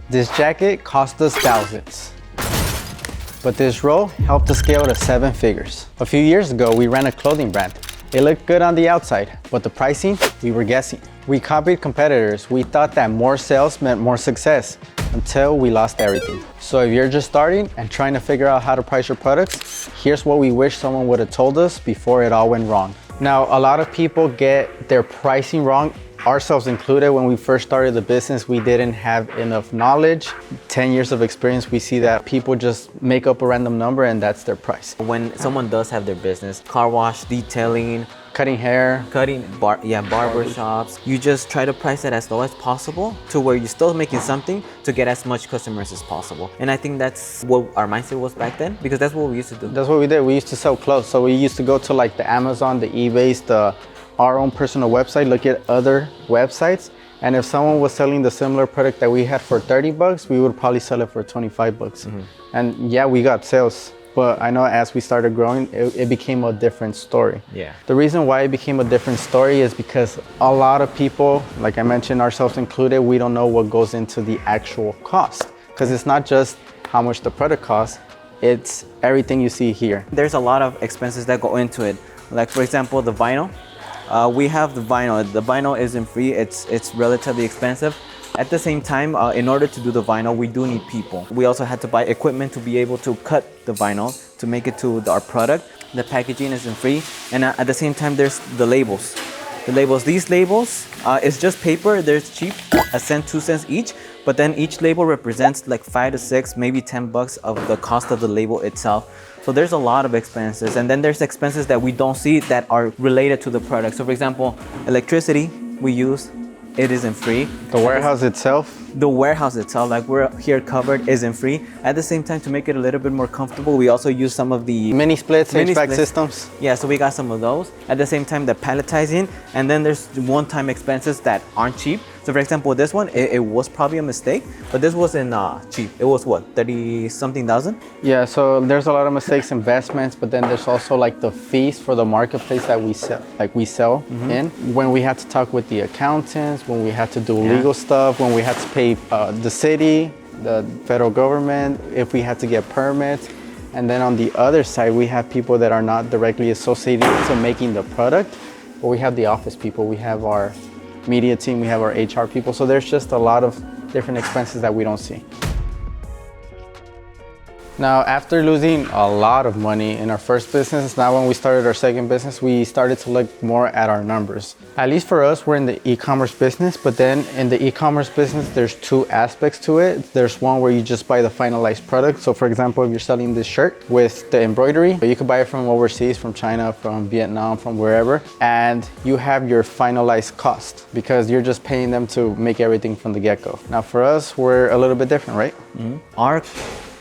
This jacket cost us thousands, but this roll helped us scale to 7 figures. A few years ago, we ran a clothing brand. It looked good on the outside, but the pricing, we were guessing. We copied competitors. We thought that more sales meant more success until we lost everything. So if you're just starting and trying to figure out how to price your products, here's what we wish someone would have told us before it all went wrong. Now, a lot of people get their pricing wrong, ourselves included. When we first started the business, we didn't have enough knowledge. 10 years of experience, we see that people just make up a random number and that's their price. When someone does have their business, car wash, detailing, Cutting hair. barber shops, you just try to price it as low as possible to where you're still making something to get as much customers as possible. And I think that's what our mindset was back then, because that's what we used to do. That's what we did. We used to sell clothes. So we used to go to like the Amazon, the eBays, our own personal website, look at other websites. And if someone was selling the similar product that we had for 30 bucks, we would probably sell it for 25 bucks. And yeah, we got sales. But I know as we started growing, it became a different story. Yeah. The reason why it became a different story is because a lot of people, like I mentioned, ourselves included, we don't know what goes into the actual cost. Because it's not just how much the product costs, it's everything you see here. There's a lot of expenses that go into it. Like for example, the vinyl. We have the vinyl. The vinyl isn't free. It's relatively expensive. At the same time, in order to do the vinyl, we do need people. We also had to buy equipment to be able to cut the vinyl to make it to our product. The packaging isn't free. And at the same time, there's the labels. These labels, it's just paper. They're cheap, a cent, 2 cents each. But then each label represents like 5 to 6, maybe 10 bucks of the cost of the label itself. So there's a lot of expenses. And then there's expenses that we don't see that are related to the product. So for example, electricity we use, it isn't free. The warehouse itself? The warehouse itself, like we're here covered, isn't free. At the same time, to make it a little bit more comfortable, we also use some of the Mini splits, HVAC systems. Yeah, so we got some of those. At the same time, the palletizing, and then there's one-time expenses that aren't cheap. So for example, this one, it was probably a mistake, but this wasn't cheap. It was what, 30-something thousand? Yeah, so there's a lot of mistakes, investments, but then there's also like the fees for the marketplace that we sell in. When we had to talk with the accountants, when we had to do legal stuff, when we had to pay the city, the federal government, if we had to get permits. And then on the other side, we have people that are not directly associated to making the product, but we have the office people, we have our media team, we have our HR people. So there's just a lot of different expenses that we don't see. Now, after losing a lot of money in our first business, now when we started our second business, we started to look more at our numbers. At least for us, we're in the e-commerce business, but then in the e-commerce business, there's 2 aspects to it. There's one where you just buy the finalized product. So for example, if you're selling this shirt with the embroidery, you could buy it from overseas, from China, from Vietnam, from wherever, and you have your finalized cost because you're just paying them to make everything from the get-go. Now for us, we're a little bit different, right? Our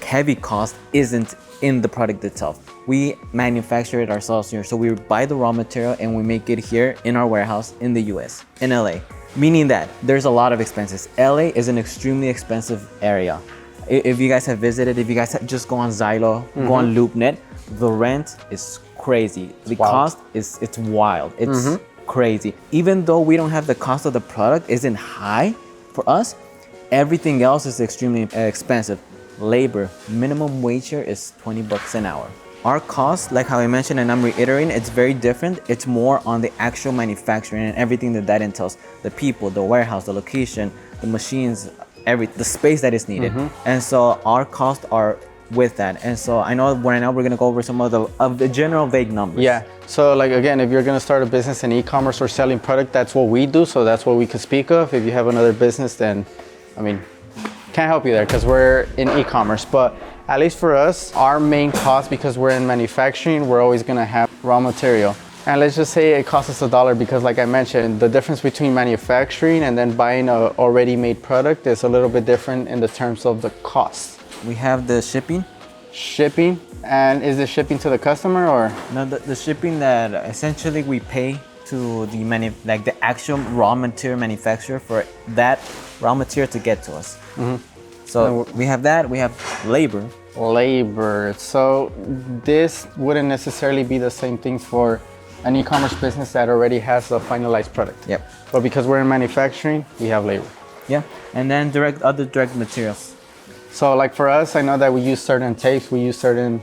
heavy cost isn't in the product itself. We manufacture it ourselves here. So we buy the raw material and we make it here in our warehouse in the US, in LA. Meaning that there's a lot of expenses. LA is an extremely expensive area. If you guys have visited, if you guys just go on Zillow, go on LoopNet, the rent is crazy. The cost it's wild. It's crazy. Even though we don't have the cost of the product isn't high for us, everything else is extremely expensive. Labor, minimum wage here is 20 bucks an hour. Our cost, like how I mentioned and I'm reiterating, it's very different. It's more on the actual manufacturing and everything that entails. The people, the warehouse, the location, the machines, the space that is needed. And so our costs are with that. And so I know right now we're gonna go over some of the general vague numbers. Yeah, so like again, if you're gonna start a business in e-commerce or selling product, that's what we do. So that's what we could speak of. If you have another business, then, I mean, can't help you there because we're in e-commerce. But at least for us, our main cost, because we're in manufacturing, we're always gonna have raw material. And let's just say it costs us $1 because like I mentioned, the difference between manufacturing and then buying a already made product is a little bit different in the terms of the cost. We have the shipping. Shipping, and is it shipping to the customer or? No, the shipping that essentially we pay to the actual raw material manufacturer for that raw material to get to us. So we have that, we have labor. So this wouldn't necessarily be the same thing for an e-commerce business that already has a finalized product. Yep. But because we're in manufacturing, we have labor. Yeah, and then other direct materials. So like for us, I know that we use certain tapes, we use certain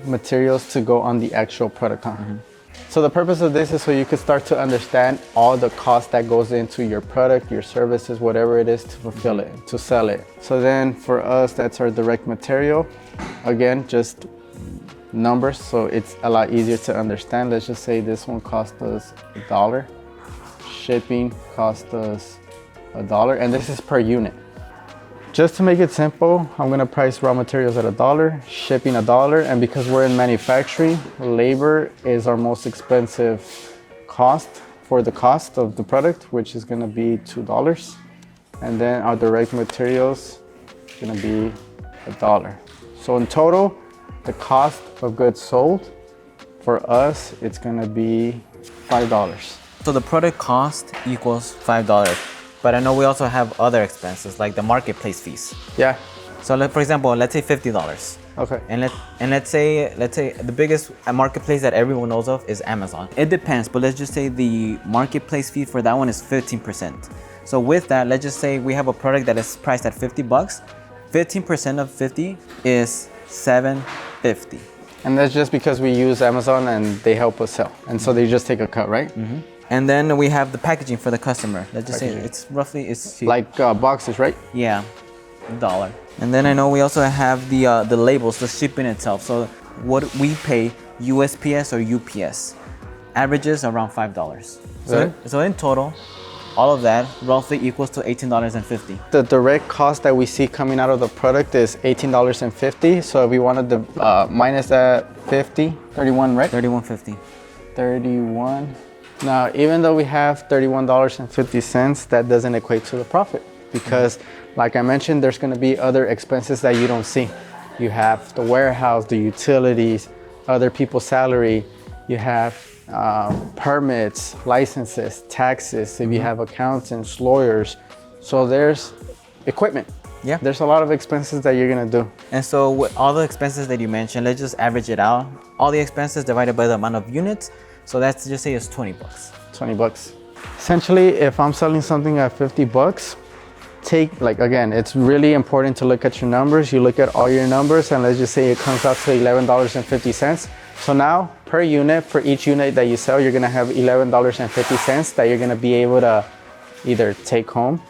materials to go on the actual product. So the purpose of this is so you can start to understand all the cost that goes into your product, your services, whatever it is to fulfill it, to sell it. So then for us, that's our direct material. Again, just numbers, so it's a lot easier to understand. Let's just say this one cost us $1. Shipping cost us $1, and this is per unit. Just to make it simple, I'm gonna price raw materials at $1, shipping $1, and because we're in manufacturing, labor is our most expensive cost for the cost of the product, which is gonna be $2. And then our direct materials is gonna be $1. So in total, the cost of goods sold for us, it's gonna be $5. So the product cost equals $5. But I know we also have other expenses like the marketplace fees. Yeah. So for example, let's say $50. Okay. And let's say the biggest marketplace that everyone knows of is Amazon. It depends, but let's just say the marketplace fee for that one is 15%. So with that, let's just say we have a product that is priced at $50. 15% of 50 is $7.50. And that's just because we use Amazon and they help us sell. And so they just take a cut, right? And then we have the packaging for the customer. Let's just say it's cheap. Like boxes, right? Yeah, $1. And then I know we also have the labels, the shipping itself. So what we pay USPS or UPS averages around $5. So in total, all of that roughly equals to $18.50. The direct cost that we see coming out of the product is $18.50. So if we wanted to minus that 50, 31, right? $31.50. 31. Now, even though we have $31.50, that doesn't equate to the profit because, like I mentioned, there's going to be other expenses that you don't see. You have the warehouse, the utilities, other people's salary. You have permits, licenses, taxes. If you have accountants, lawyers, so there's equipment. Yeah, there's a lot of expenses that you're going to do. And so with all the expenses that you mentioned, let's just average it out. All the expenses divided by the amount of units. So that's just say it's $20. $20. Essentially, if I'm selling something at $50, again, it's really important to look at your numbers. You look at all your numbers and let's just say it comes out to $11.50. So now per unit, for each unit that you sell, you're gonna have $11.50 that you're gonna be able to either take home,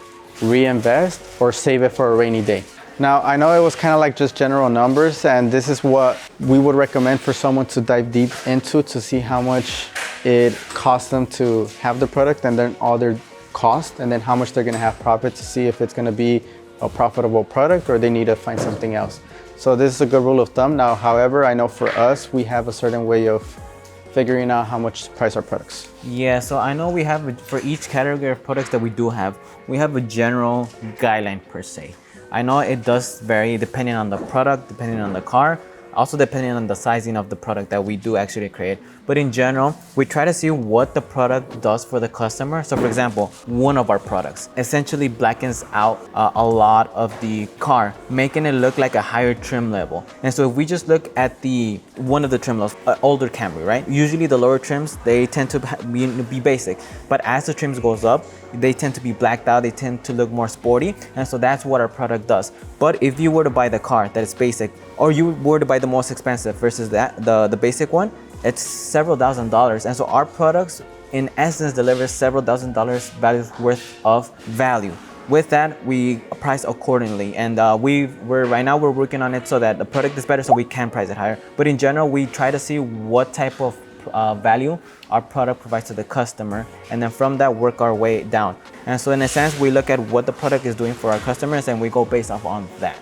reinvest, or save it for a rainy day. Now, I know it was kind of like just general numbers, and this is what we would recommend for someone to dive deep into to see how much it costs them to have the product and then all their cost, and then how much they're gonna have profit to see if it's gonna be a profitable product or they need to find something else. So this is a good rule of thumb. Now, however, I know for us, we have a certain way of figuring out how much to price our products. Yeah, so I know we have, for each category of products that we do have, we have a general guideline per se. I know it does vary depending on the product, depending on the car, also depending on the sizing of the product that we do actually create. But in general, we try to see what the product does for the customer. So for example, one of our products essentially blackens out a lot of the car, making it look like a higher trim level. And so if we just look at one of the trim levels, older Camry, right? Usually the lower trims, they tend to be basic. But as the trims goes up, they tend to be blacked out, they tend to look more sporty. And so that's what our product does. But if you were to buy the car that is basic, or you were to buy the most expensive versus the basic one, it's several $1,000s. And so our products in essence deliver several $1,000s value worth of value. With that, we price accordingly, and right now we're working on it so that the product is better, so we can price it higher. But in general, we try to see what type of value our product provides to the customer, and then from that work our way down. And so in a sense, we look at what the product is doing for our customers, and we go based off on that.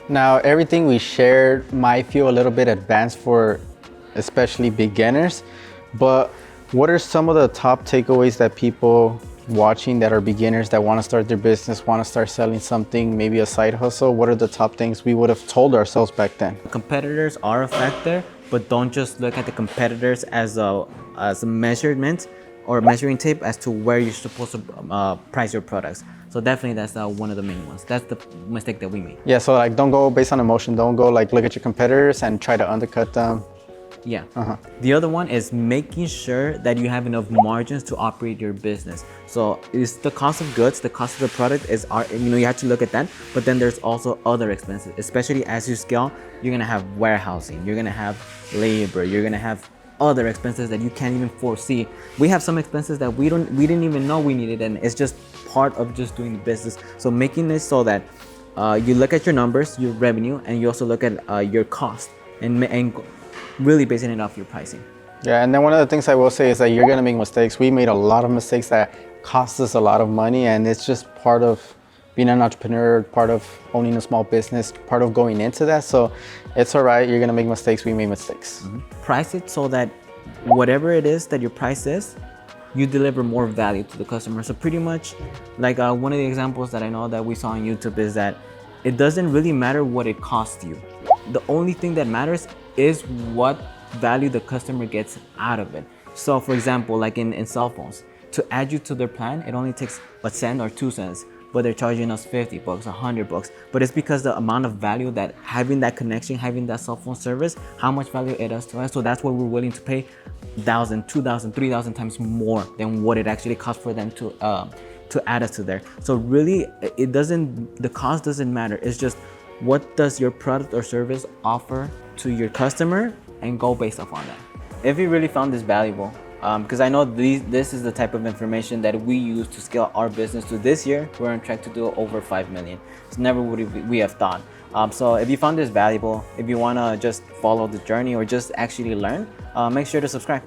Now, everything we shared might feel a little bit advanced for especially beginners, but what are some of the top takeaways that people watching that are beginners that want to start their business, want to start selling something, maybe a side hustle? What are the top things we would have told ourselves back then? Competitors are a factor, but don't just look at the competitors as a measurement or measuring tape as to where you're supposed to price your products. So definitely that's one of the main ones. That's the mistake that we made. Yeah, so like don't go based on emotion. Don't go like look at your competitors and try to undercut them. Yeah. The other one is making sure that you have enough margins to operate your business. So it's the cost of goods, the cost of the product is you have to look at that. But then there's also other expenses, especially as you scale. You're gonna have warehousing, you're gonna have labor, you're gonna have other expenses that you can't even foresee. We have some expenses that we didn't even know we needed, and it's just part of just doing the business. So making it so that you look at your numbers, your revenue, and you also look at your cost, and really basing it off your pricing. Yeah, and then one of the things I will say is that you're gonna make mistakes. We made a lot of mistakes that cost us a lot of money, and it's just part of being an entrepreneur, part of owning a small business, part of going into that. So it's all right, you're gonna make mistakes, we made mistakes. Price it so that whatever it is that your price is, you deliver more value to the customer. So pretty much like one of the examples that I know that we saw on YouTube is that it doesn't really matter what it costs you. The only thing that matters is what value the customer gets out of it. So for example, like in cell phones, to add you to their plan, it only takes a cent or 2 cents, but they're charging us $50, $100. But it's because the amount of value that having that connection, having that cell phone service, how much value it does to us. So that's why we're willing to pay 1,000, 2,000, 3,000 times more than what it actually costs for them to add us to there. So really, the cost doesn't matter. It's just what does your product or service offer to your customer, and go based off on that. If you really found this valuable, because I know this is the type of information that we use to scale our business to this year. We're on track to do over 5 million. It's never would we have thought. So if you found this valuable, if you want to just follow the journey or just actually learn, make sure to subscribe.